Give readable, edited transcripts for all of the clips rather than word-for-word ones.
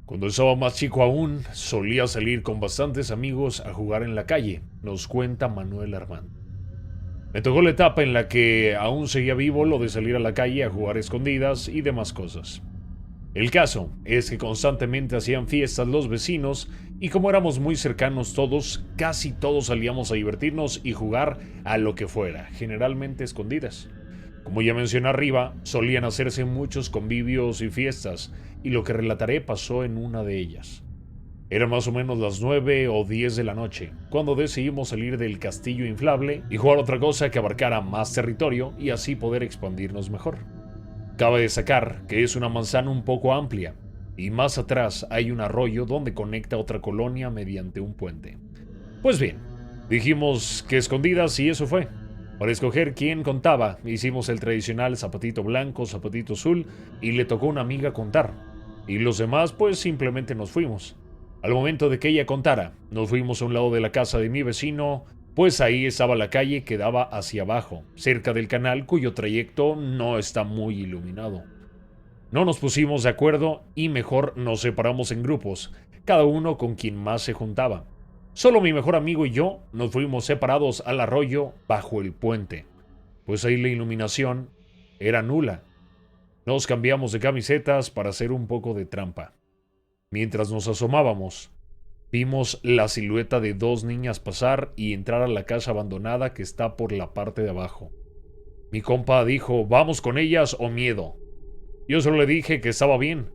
Cuando estaba más chico aún, solía salir con bastantes amigos a jugar en la calle, nos cuenta Manuel Armando. Me tocó la etapa en la que aún seguía vivo lo de salir a la calle a jugar escondidas y demás cosas. El caso es que constantemente hacían fiestas los vecinos y como éramos muy cercanos todos, casi todos salíamos a divertirnos y jugar a lo que fuera, generalmente escondidas. Como ya mencioné arriba, solían hacerse muchos convivios y fiestas, y lo que relataré pasó en una de ellas. Eran más o menos las 9 o 10 de la noche, cuando decidimos salir del castillo inflable y jugar otra cosa que abarcara más territorio y así poder expandirnos mejor. Cabe destacar que es una manzana un poco amplia, y más atrás hay un arroyo donde conecta otra colonia mediante un puente. Pues bien, dijimos que escondidas y eso fue. Para escoger quién contaba, hicimos el tradicional zapatito blanco, zapatito azul y le tocó a una amiga contar. Y los demás pues simplemente nos fuimos. Al momento de que ella contara, nos fuimos a un lado de la casa de mi vecino, pues ahí estaba la calle que daba hacia abajo, cerca del canal cuyo trayecto no está muy iluminado. No nos pusimos de acuerdo y mejor nos separamos en grupos, cada uno con quien más se juntaba. Solo mi mejor amigo y yo nos fuimos separados al arroyo bajo el puente, pues ahí la iluminación era nula. Nos cambiamos de camisetas para hacer un poco de trampa. Mientras nos asomábamos, vimos la silueta de dos niñas pasar y entrar a la casa abandonada que está por la parte de abajo. Mi compa dijo, ¿vamos con ellas o miedo? Yo solo le dije que estaba bien,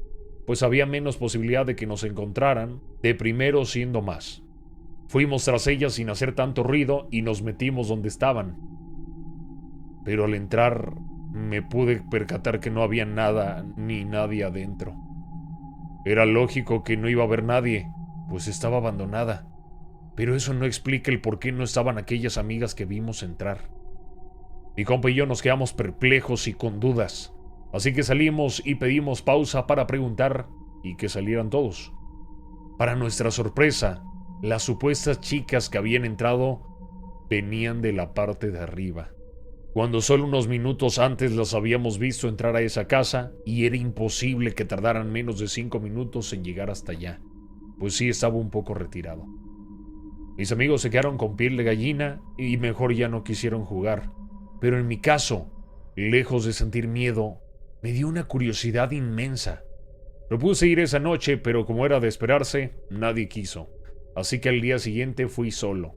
pues había menos posibilidad de que nos encontraran, de primero siendo más. Fuimos tras ellas sin hacer tanto ruido y nos metimos donde estaban. Pero al entrar me pude percatar que no había nada ni nadie adentro. Era lógico que no iba a haber nadie, pues estaba abandonada. Pero eso no explica el por qué no estaban aquellas amigas que vimos entrar. Mi compa y yo nos quedamos perplejos y con dudas. Así que salimos y pedimos pausa para preguntar y que salieran todos. Para nuestra sorpresa, las supuestas chicas que habían entrado venían de la parte de arriba, cuando solo unos minutos antes las habíamos visto entrar a esa casa y era imposible que tardaran menos de 5 minutos en llegar hasta allá, pues sí estaba un poco retirado. Mis amigos se quedaron con piel de gallina y mejor ya no quisieron jugar, pero en mi caso, lejos de sentir miedo, me dio una curiosidad inmensa. Propuse ir esa noche, pero como era de esperarse, nadie quiso. Así que al día siguiente fui solo.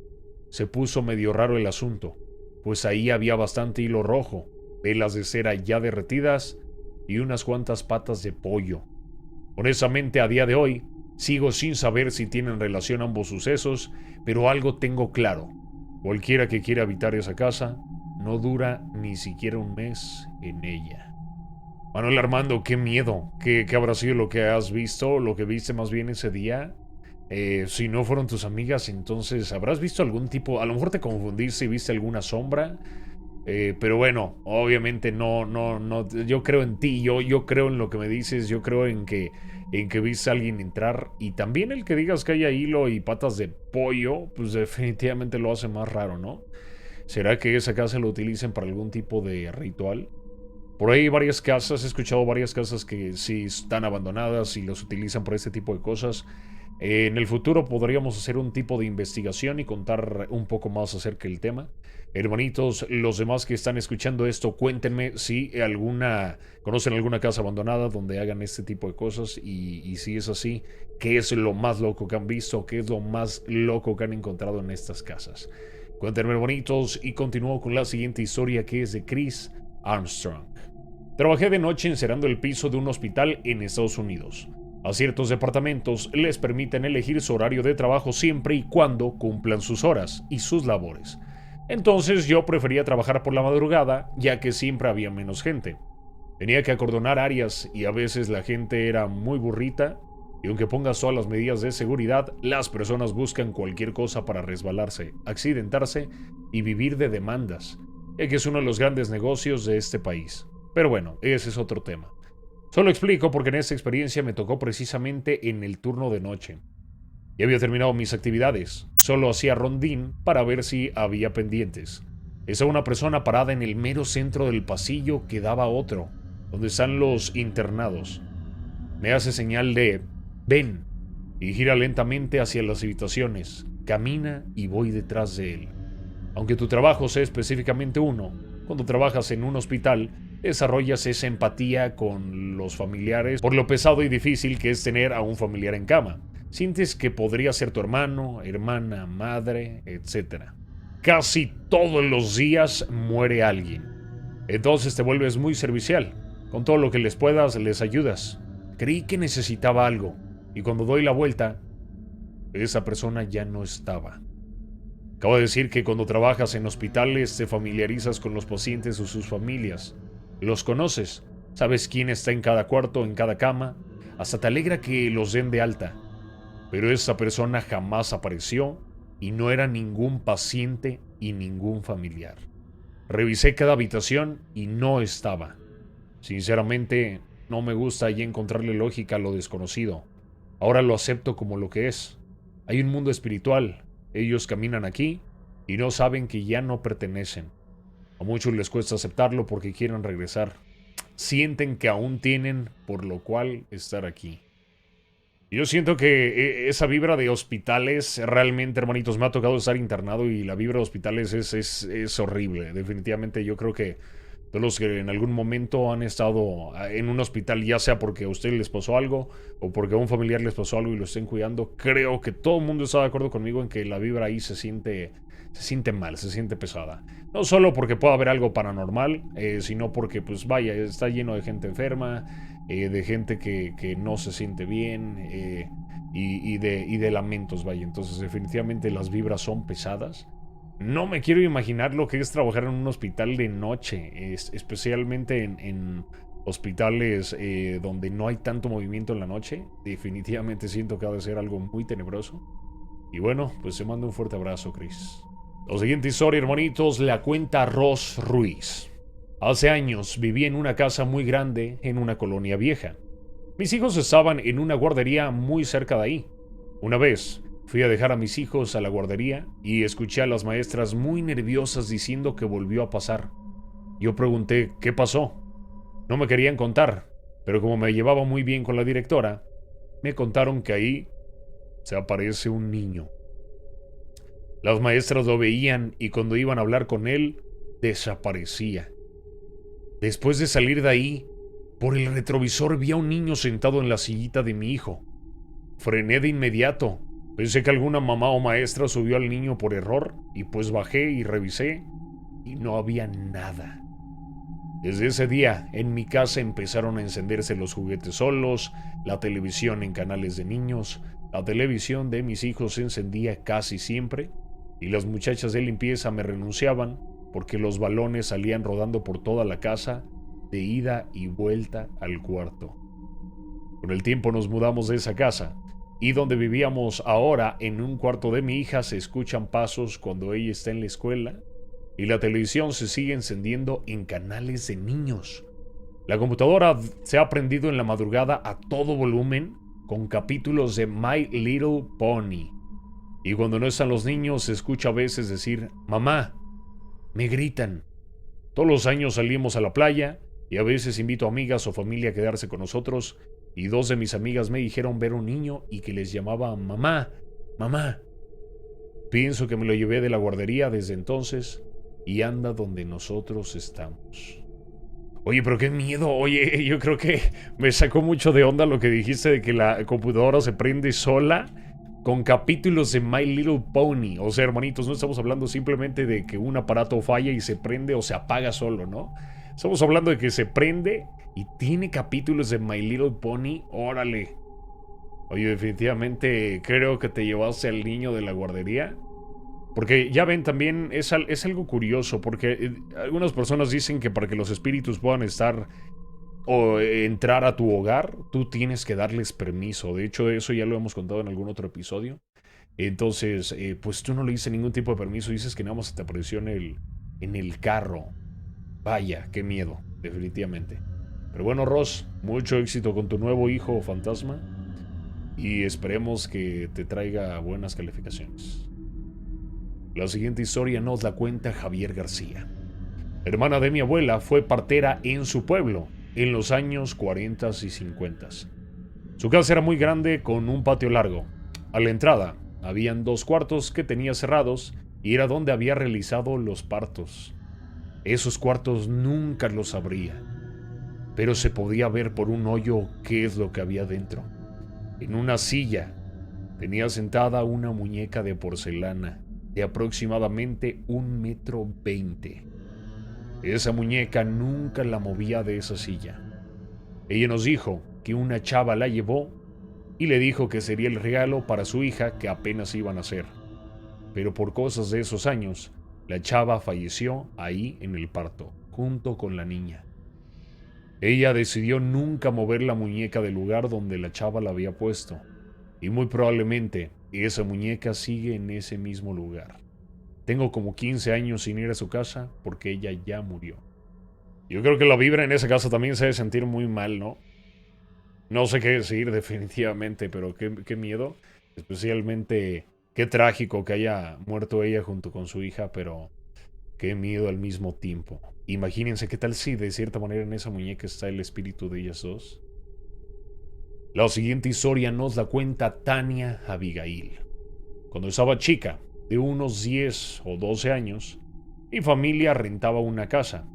Se puso medio raro el asunto, pues ahí había bastante hilo rojo, velas de cera ya derretidas y unas cuantas patas de pollo. Honestamente, a día de hoy, sigo sin saber si tienen relación ambos sucesos, pero algo tengo claro. Cualquiera que quiera habitar esa casa, no dura ni siquiera un mes en ella. Manuel Armando, qué miedo. ¿Qué habrá sido lo que has visto, lo que viste más bien ese día? Si no fueron tus amigas, entonces habrás visto algún tipo, a lo mejor te confundiste y viste alguna sombra. Pero bueno, obviamente no, yo creo en ti, yo creo en lo que me dices, yo creo en que viste a alguien entrar. Y también el que digas que haya hilo y patas de pollo, pues definitivamente lo hace más raro, ¿no? ¿Será que esa casa lo utilicen para algún tipo de ritual? Por ahí hay varias casas, he escuchado varias casas que sí están abandonadas y los utilizan para este tipo de cosas. En el futuro podríamos hacer un tipo de investigación y contar un poco más acerca del tema. Hermanitos, los demás que están escuchando esto, cuéntenme si conocen alguna casa abandonada donde hagan este tipo de cosas y si es así, ¿qué es lo más loco que han visto? ¿Qué es lo más loco que han encontrado en estas casas? Cuéntenme, hermanitos, y continúo con la siguiente historia que es de Chris Armstrong. Trabajé de noche encerando el piso de un hospital en Estados Unidos. A ciertos departamentos les permiten elegir su horario de trabajo siempre y cuando cumplan sus horas y sus labores. Entonces yo prefería trabajar por la madrugada, ya que siempre había menos gente. Tenía que acordonar áreas y a veces la gente era muy burrita, y aunque pongas todas las medidas de seguridad, las personas buscan cualquier cosa para resbalarse, accidentarse y vivir de demandas, ya que es uno de los grandes negocios de este país. Pero bueno, ese es otro tema. Solo explico porque en esta experiencia me tocó precisamente en el turno de noche. Ya había terminado mis actividades, solo hacía rondín para ver si había pendientes. Estaba una persona parada en el mero centro del pasillo que daba a otro, donde están los internados. Me hace señal de Ven, y gira lentamente hacia las habitaciones. Camina y voy detrás de él. Aunque tu trabajo sea específicamente uno, cuando trabajas en un hospital, desarrollas esa empatía con los familiares por lo pesado y difícil que es tener a un familiar en cama. Sientes que podría ser tu hermano, hermana, madre, etc. Casi todos los días muere alguien. Entonces te vuelves muy servicial. Con todo lo que les puedas, les ayudas. Creí que necesitaba algo, y cuando doy la vuelta, esa persona ya no estaba. Acabo de decir que cuando trabajas en hospitales te familiarizas con los pacientes o sus familias. Los conoces, sabes quién está en cada cuarto, en cada cama, hasta te alegra que los den de alta. Pero esa persona jamás apareció y no era ningún paciente y ningún familiar. Revisé cada habitación y no estaba. Sinceramente, no me gusta allí encontrarle lógica a lo desconocido. Ahora lo acepto como lo que es. Hay un mundo espiritual. Ellos caminan aquí y no saben que ya no pertenecen. A muchos les cuesta aceptarlo porque quieren regresar. Sienten que aún tienen por lo cual estar aquí. Yo siento que esa vibra de hospitales, realmente, hermanitos, me ha tocado estar internado y la vibra de hospitales es horrible. Definitivamente yo creo que todos los que en algún momento han estado en un hospital, ya sea porque a ustedes les pasó algo o porque a un familiar les pasó algo y lo estén cuidando, creo que todo el mundo está de acuerdo conmigo en que la vibra ahí se siente mal, se siente pesada. No solo porque pueda haber algo paranormal, sino porque, pues vaya, está lleno de gente enferma, de gente que no se siente bien y de lamentos, vaya. Entonces, definitivamente las vibras son pesadas. No me quiero imaginar lo que es trabajar en un hospital de noche, especialmente en hospitales donde no hay tanto movimiento en la noche. Definitivamente siento que ha de ser algo muy tenebroso. Y bueno, pues te mando un fuerte abrazo, Chris. La siguiente historia, hermanitos, la cuenta Ros Ruiz. Hace años viví en una casa muy grande en una colonia vieja. Mis hijos estaban en una guardería muy cerca de ahí. Una vez fui a dejar a mis hijos a la guardería y escuché a las maestras muy nerviosas diciendo que volvió a pasar. Yo pregunté qué pasó. No me querían contar, pero como me llevaba muy bien con la directora, me contaron que ahí se aparece un niño. Las maestras lo veían y cuando iban a hablar con él, desaparecía. Después de salir de ahí, por el retrovisor vi a un niño sentado en la sillita de mi hijo. Frené de inmediato. Pensé que alguna mamá o maestra subió al niño por error y pues bajé y revisé y no había nada. Desde ese día, en mi casa empezaron a encenderse los juguetes solos, la televisión en canales de niños, la televisión de mis hijos se encendía casi siempre y las muchachas de limpieza me renunciaban porque los balones salían rodando por toda la casa de ida y vuelta al cuarto. Con el tiempo nos mudamos de esa casa y donde vivíamos ahora, en un cuarto de mi hija, se escuchan pasos cuando ella está en la escuela y la televisión se sigue encendiendo en canales de niños. La computadora se ha prendido en la madrugada a todo volumen con capítulos de My Little Pony. Y cuando no están los niños se escucha a veces decir, mamá, me gritan. Todos los años salimos a la playa y a veces invito a amigas o familia a quedarse con nosotros y dos de mis amigas me dijeron ver un niño y que les llamaba mamá, mamá. Pienso que me lo llevé de la guardería desde entonces y anda donde nosotros estamos. Oye, pero qué miedo. Oye, yo creo que me sacó mucho de onda lo que dijiste de que la computadora se prende sola con capítulos de My Little Pony. O sea, hermanitos, no estamos hablando simplemente de que un aparato falla y se prende o se apaga solo, ¿no? Estamos hablando de que se prende y tiene capítulos de My Little Pony. Órale. Oye, definitivamente creo que te llevaste al niño de la guardería. Porque ya ven, también es algo curioso, porque algunas personas dicen que para que los espíritus puedan estar o entrar a tu hogar, tú tienes que darles permiso. De hecho, eso ya lo hemos contado en algún otro episodio. Entonces, pues tú no le dices ningún tipo de permiso, dices que nada más te apareció en el carro. Vaya, qué miedo, definitivamente. Pero bueno, Ross, mucho éxito con tu nuevo hijo fantasma y esperemos que te traiga buenas calificaciones. La siguiente historia nos la cuenta Javier García. Hermana de mi abuela fue partera en su pueblo en los años 40 y 50. Su casa era muy grande con un patio largo. A la entrada habían 2 cuartos que tenía cerrados y era donde había realizado los partos. Esos cuartos nunca los abría, pero se podía ver por un hoyo qué es lo que había dentro. En una silla tenía sentada una muñeca de porcelana de aproximadamente 1,20 m. Esa muñeca nunca la movía de esa silla. Ella nos dijo que una chava la llevó y le dijo que sería el regalo para su hija que apenas iba a nacer. Pero por cosas de esos años, la chava falleció ahí en el parto, junto con la niña. Ella decidió nunca mover la muñeca del lugar donde la chava la había puesto, y muy probablemente esa muñeca sigue en ese mismo lugar. Tengo como 15 años sin ir a su casa porque ella ya murió. Yo creo que la vibra en esa casa también se debe sentir muy mal, ¿no? No sé qué decir definitivamente, pero qué miedo. Especialmente qué trágico que haya muerto ella junto con su hija, pero qué miedo al mismo tiempo. Imagínense qué tal si de cierta manera en esa muñeca está el espíritu de ellas dos. La siguiente historia nos la cuenta Tania Abigail. Cuando estaba chica, de unos 10 o 12 años, mi familia rentaba una casa.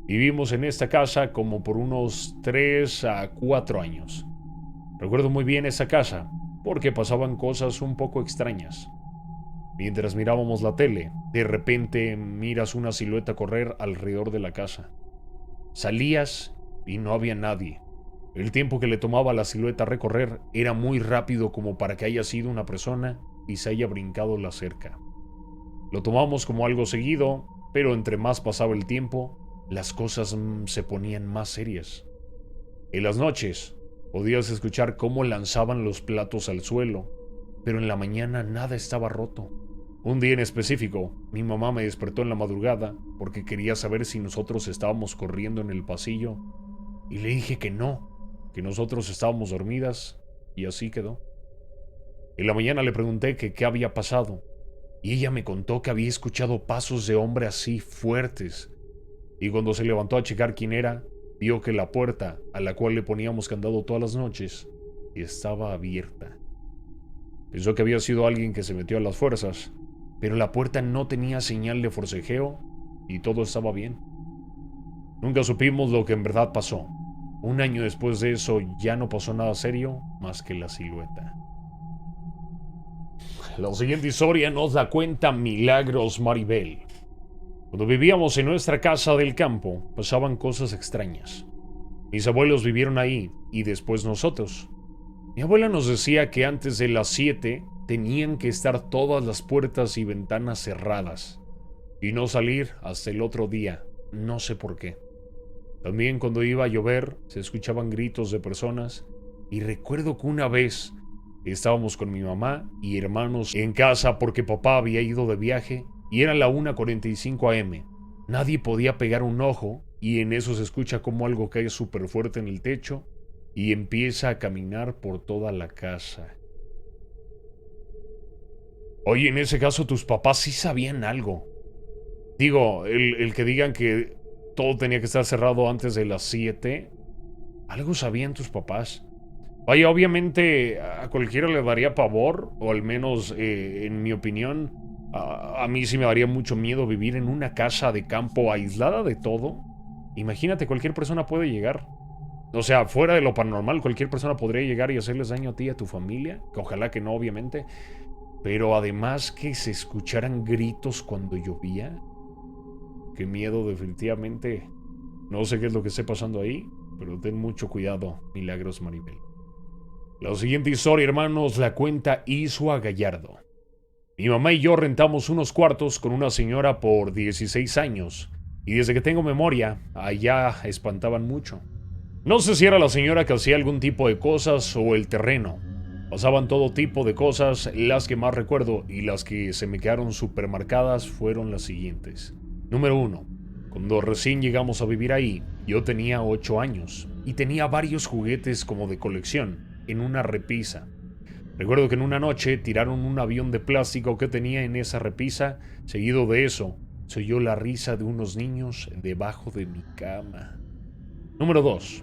Vivimos en esta casa como por unos 3 a 4 años. Recuerdo muy bien esa casa porque pasaban cosas un poco extrañas. Mientras mirábamos la tele, de repente miras una silueta correr alrededor de la casa. Salías y no había nadie. El tiempo que le tomaba a la silueta recorrer era muy rápido como para que haya sido una persona y se haya brincado la cerca. Lo tomamos como algo seguido, pero entre más pasaba el tiempo, las cosas se ponían más serias. En las noches, podías escuchar cómo lanzaban los platos al suelo, pero en la mañana nada estaba roto. Un día en específico, mi mamá me despertó en la madrugada porque quería saber si nosotros estábamos corriendo en el pasillo, y le dije que no, que nosotros estábamos dormidas, y así quedó. En la mañana le pregunté que qué había pasado, y ella me contó que había escuchado pasos de hombre así fuertes, y cuando se levantó a checar quién era, vio que la puerta a la cual le poníamos candado todas las noches estaba abierta. Pensó que había sido alguien que se metió a las fuerzas, pero la puerta no tenía señal de forcejeo y todo estaba bien. Nunca supimos lo que en verdad pasó. Un año después de eso ya no pasó nada serio más que la silueta. La siguiente historia nos la cuenta Milagros Maribel. Cuando vivíamos en nuestra casa del campo, pasaban cosas extrañas. Mis abuelos vivieron ahí y después nosotros. Mi abuela nos decía que antes de las 7 tenían que estar todas las puertas y ventanas cerradas y no salir hasta el otro día, no sé por qué. También cuando iba a llover se escuchaban gritos de personas y recuerdo que una vez estábamos con mi mamá y hermanos en casa porque papá había ido de viaje y era la 1:45 a.m. Nadie podía pegar un ojo y en eso se escucha como algo cae súper fuerte en el techo y empieza a caminar por toda la casa. Oye, en ese caso tus papás sí sabían algo. Digo, el que digan que todo tenía que estar cerrado antes de las 7, algo sabían tus papás. Vaya, obviamente a cualquiera le daría pavor, o al menos en mi opinión, a mí sí me daría mucho miedo vivir en una casa de campo aislada de todo. Imagínate, cualquier persona puede llegar. O sea, fuera de lo paranormal, cualquier persona podría llegar y hacerles daño a ti y a tu familia, que ojalá que no, obviamente. Pero además que se escucharan gritos cuando llovía. Qué miedo, definitivamente. No sé qué es lo que esté pasando ahí, pero ten mucho cuidado, Milagros Maribel. La siguiente historia, hermanos, la cuenta Isua Gallardo. Mi mamá y yo rentamos unos cuartos con una señora por 16 años, y desde que tengo memoria, allá espantaban mucho. No sé si era la señora que hacía algún tipo de cosas o el terreno. Pasaban todo tipo de cosas, las que más recuerdo y las que se me quedaron súper marcadas fueron las siguientes. Número 1. Cuando recién llegamos a vivir ahí, yo tenía 8 años y tenía varios juguetes como de colección en una repisa. Recuerdo que en una noche tiraron un avión de plástico que tenía en esa repisa. Seguido de eso, se oyó la risa de unos niños debajo de mi cama. Número 2.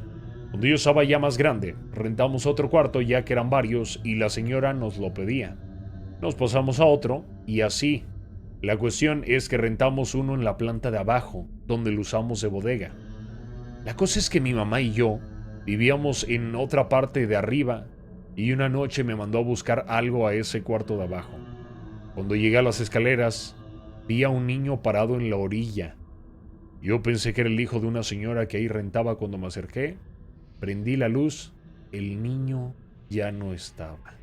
Cuando yo estaba ya más grande, rentamos otro cuarto ya que eran varios y la señora nos lo pedía. Nos pasamos a otro y así. La cuestión es que rentamos uno en la planta de abajo, donde lo usamos de bodega. La cosa es que mi mamá y yo vivíamos en otra parte de arriba y una noche me mandó a buscar algo a ese cuarto de abajo. Cuando llegué a las escaleras, vi a un niño parado en la orilla. Yo pensé que era el hijo de una señora que ahí rentaba. Cuando me acerqué, prendí la luz, el niño ya no estaba.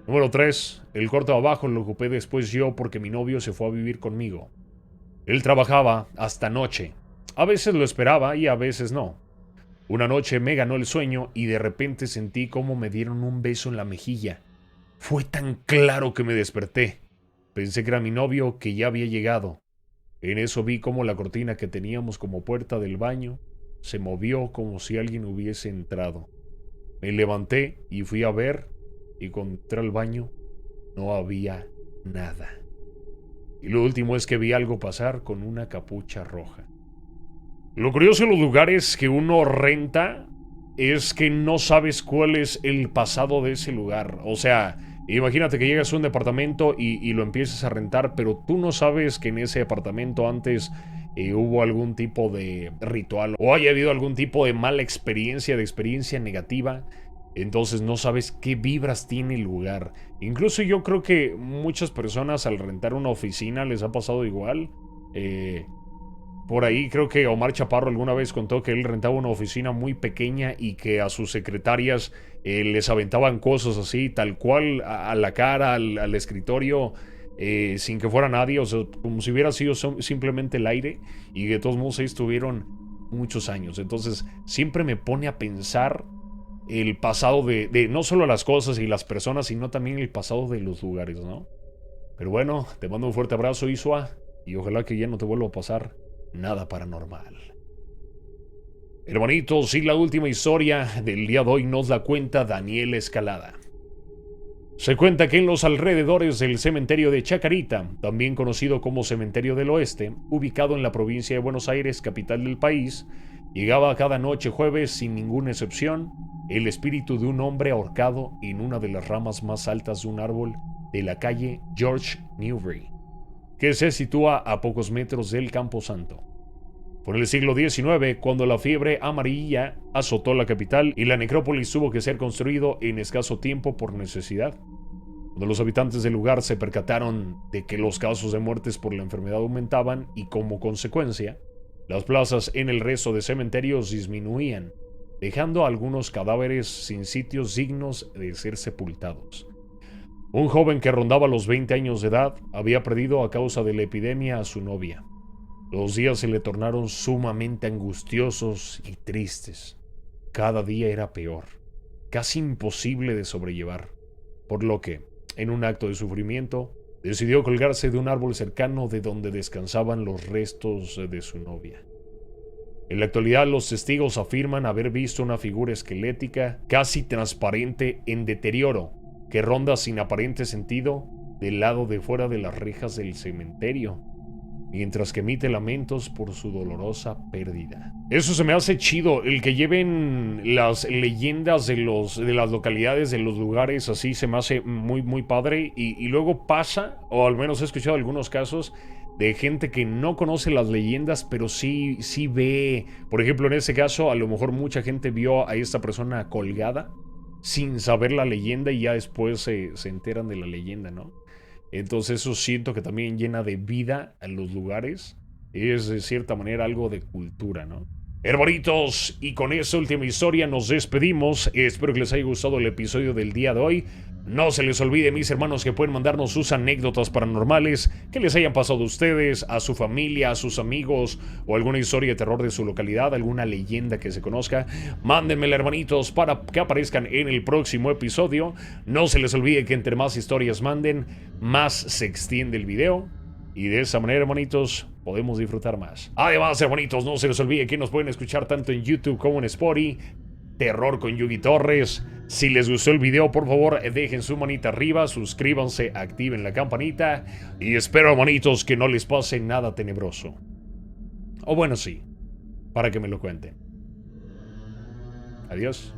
Número 3. El cuarto de abajo lo ocupé después yo porque mi novio se fue a vivir conmigo. Él trabajaba hasta noche. A veces lo esperaba y a veces no. Una noche me ganó el sueño y de repente sentí como me dieron un beso en la mejilla. Fue tan claro que me desperté. Pensé que era mi novio que ya había llegado. En eso vi como la cortina que teníamos como puerta del baño se movió como si alguien hubiese entrado. Me levanté y fui a ver y cuando entré al baño no había nada. Y lo último es que vi algo pasar con una capucha roja. Lo curioso de los lugares que uno renta es que no sabes cuál es el pasado de ese lugar. O sea, imagínate que llegas a un departamento y lo empiezas a rentar, pero tú no sabes que en ese departamento antes hubo algún tipo de ritual o haya habido algún tipo de mala experiencia, de experiencia negativa. Entonces no sabes qué vibras tiene el lugar. Incluso yo creo que muchas personas al rentar una oficina les ha pasado igual. Por ahí creo que Omar Chaparro alguna vez contó que él rentaba una oficina muy pequeña y que a sus secretarias les aventaban cosas así, tal cual, a la cara, al escritorio, sin que fuera nadie, o sea, como si hubiera sido simplemente el aire, y de todos modos ahí estuvieron muchos años. Entonces siempre me pone a pensar el pasado de no solo las cosas y las personas, sino también el pasado de los lugares, ¿no? Pero bueno, te mando un fuerte abrazo, Isua, y ojalá que ya no te vuelva a pasar nada paranormal. Hermanitos, y la última historia del día de hoy nos la cuenta Daniel Escalada. Se cuenta que en los alrededores del cementerio de Chacarita, también conocido como Cementerio del Oeste, ubicado en la provincia de Buenos Aires, capital del país, llegaba cada noche jueves, sin ninguna excepción, el espíritu de un hombre ahorcado en una de las ramas más altas de un árbol de la calle George Newbery, que se sitúa a pocos metros del Camposanto. Fue en el siglo XIX cuando la fiebre amarilla azotó la capital y la necrópolis tuvo que ser construido en escaso tiempo por necesidad. Cuando los habitantes del lugar se percataron de que los casos de muertes por la enfermedad aumentaban y como consecuencia, las plazas en el resto de cementerios disminuían, dejando a algunos cadáveres sin sitios dignos de ser sepultados. Un joven que rondaba los 20 años de edad había perdido a causa de la epidemia a su novia. Los días se le tornaron sumamente angustiosos y tristes. Cada día era peor, casi imposible de sobrellevar, por lo que, en un acto de sufrimiento, decidió colgarse de un árbol cercano de donde descansaban los restos de su novia. En la actualidad, los testigos afirman haber visto una figura esquelética casi transparente en deterioro que ronda sin aparente sentido del lado de fuera de las rejas del cementerio, mientras que emite lamentos por su dolorosa pérdida. Eso se me hace chido, el que lleven las leyendas de las localidades, de los lugares, así se me hace muy, muy padre. Y luego pasa, o al menos he escuchado algunos casos, de gente que no conoce las leyendas, pero sí ve. Por ejemplo, en ese caso, a lo mejor mucha gente vio a esta persona colgada sin saber la leyenda y ya después se enteran de la leyenda, ¿no? Entonces eso siento que también llena de vida a los lugares. Es de cierta manera algo de cultura, ¿no? Hermanitos, y con esta última historia nos despedimos. Espero que les haya gustado el episodio del día de hoy. No se les olvide, mis hermanos, que pueden mandarnos sus anécdotas paranormales que les hayan pasado a ustedes, a su familia, a sus amigos, o alguna historia de terror de su localidad, alguna leyenda que se conozca. Mándenmela, hermanitos, para que aparezcan en el próximo episodio. No se les olvide que entre más historias manden, más se extiende el video. Y de esa manera, hermanitos, podemos disfrutar más. Además, hermanitos, no se les olvide que nos pueden escuchar tanto en YouTube como en Spotify. Terror con Yugi Torres. Si les gustó el video, por favor, dejen su manita arriba, suscríbanse, activen la campanita. Y espero, hermanitos, que no les pase nada tenebroso. O bueno, sí, para que me lo cuenten. Adiós.